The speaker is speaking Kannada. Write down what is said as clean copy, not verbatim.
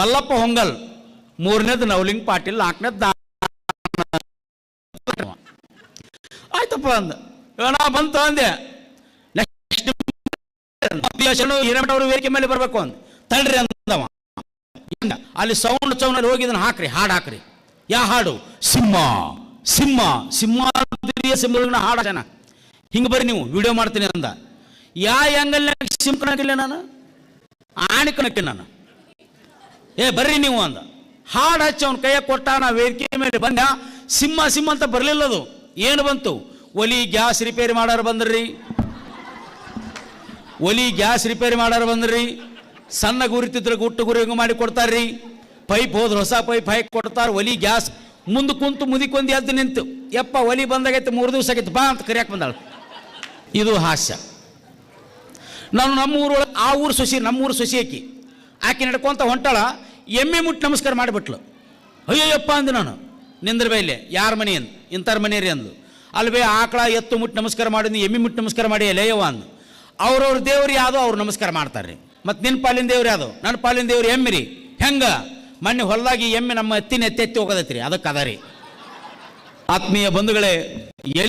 ಮಲ್ಲಪ್ಪ ಹೊಂಗಲ್, ಮೂರನೇದು ನವಲಿಂಗ್ ಪಾಟೀಲ್, ನಾಲ್ಕನೇದು ಆಯ್ತಪ್ಪ ಅಂದ. ನಾ ಬಂತು ಅಂದೆ. ನೆಕ್ಸ್ಟ್ ಹಿರೇಮಠ ಅವರು ವೇದಿಕೆ ಮೇಲೆ ಬರಬೇಕು ಅಂದ. ತಡ್ರಿ ಅಂದವ. ಅಲ್ಲಿ ಸೌಂಡ್ ಹೋಗಿದ್ದನ್ನು ಹಾಕ್ರಿ, ಹಾಡು ಹಾಕ್ರಿ. ಯಾವ ಹಾಡು? ಸಿಂಹ ಸಿಂಹ ಸಿಂಹಾದ್ರಿಯ ಸಿಂಹಗಳನ್ನ ಹಾಡ ಜನ ಹಿಂಗೆ ಬರ್ರಿ ನೀವು ವಿಡಿಯೋ ಮಾಡ್ತೀನಿ ಅಂದ. ಆ್ಯಂಗಲ್ನಾಗ ಸಿಂಹ ಕಣಕಿಲ್ಲ, ನಾನು ಆಣಿ ಕಣಕ್ಕೆ ನಾನು. ಬರ್ರಿ ನೀವು ಅಂದ. ಹಾಡು ಹಚ್ಚಿ ಅವ್ನ ಕೈಯಾಗ ಕೊಟ್ಟ. ನಾ ವೇದಿಕೆ ಮೇಲೆ ಬಂದ. ಸಿಂಹ ಸಿಂಹ ಅಂತ ಬರಲಿಲ್ಲ. ಅದು ಏನು ಬಂತು? ಒಲಿ ಗ್ಯಾಸ್ ರಿಪೇರಿ ಮಾಡೋರು ಬಂದ್ರಿ, ಒಲಿ ಗ್ಯಾಸ್ ರಿಪೇರಿ ಮಾಡೋರು ಬಂದ್ರಿ. ಸಣ್ಣ ಗುರಿತಿದ್ರೆ ಗುಟ್ಟು ಗುರಿ ಹಿಂಗೆ ಮಾಡಿ ಕೊಡ್ತಾರ್ರಿ. ಪೈಪ್ ಹೋದ್ರೆ ಹೊಸ ಪೈಪ್ ಹಾಕಿ ಕೊಡ್ತಾರೆ. ಒಲಿ ಗ್ಯಾಸ್ ಮುಂದೆ ಕುಂತು ಮುದಿಕೊಂದು ಎದ್ದು ನಿಂತು, ಯಪ್ಪ ಒಲಿ ಬಂದಾಗೈತೆ 3 ದಿವಸ ಆಗೈತೆ ಬಾ ಅಂತ ಕರಿಯಾಕೆ ಬಂದಾಳು. ಇದು ಹಾಸ್ಯ. ನಾನು ನಮ್ಮೂರೊಳಗೆ ಆ ಊರು ಸೊಸಿ, ನಮ್ಮೂರು ಸೊಸಿ ಆಕೆ ನಡ್ಕೊಂತ ಹೊಂಟಾಳ. ಎಮ್ಮೆ ಮುಟ್ಟಿ ನಮಸ್ಕಾರ ಮಾಡಿಬಿಟ್ಲು. ಅಯ್ಯೋಯಪ್ಪ ಅಂದು ನಾನು. ನಿಂದ್ರ ಬೈಲೆ ಯಾರ ಮನೆ ಅಂದು? ಇಂಥರ ಮನೆಯರಿ ಅಂದು. ಅಲ್ವೇ ಆಕಳ ಎತ್ತು ಮುಟ್ಟಿ ನಮಸ್ಕಾರ ಮಾಡಿದ್ನಿ, ಎಮ್ಮೆ ಮುಟ್ಟಿ ನಮಸ್ಕಾರ ಮಾಡಿ ಲೇಯವ್ವ ಅಂದು. ಅವ್ರವ್ರ ದೇವ್ರು ಯಾವುದೋ ಅವ್ರು ನಮಸ್ಕಾರ ಮಾಡ್ತಾರೆ ರೀ. ಮತ್ತು ನಿನ್ನ ಪಾಲಿನ ದೇವ್ರು ಯಾವುದು? ನನ್ನ ಪಾಲಿನ ದೇವ್ರು ಎಮ್ಮೆ ರೀ. ಹೆಂಗೆ? ಮೊನ್ನೆ ಹೊಲದಾಗಿ ಎಮ್ಮೆ ನಮ್ಮ ಎತ್ತಿ ಹೋಗೋದೈತಿ ರೀ, ಅದಕ್ಕೆ ಅದ ರೀ. ಆತ್ಮೀಯ ಬಂಧುಗಳೇ,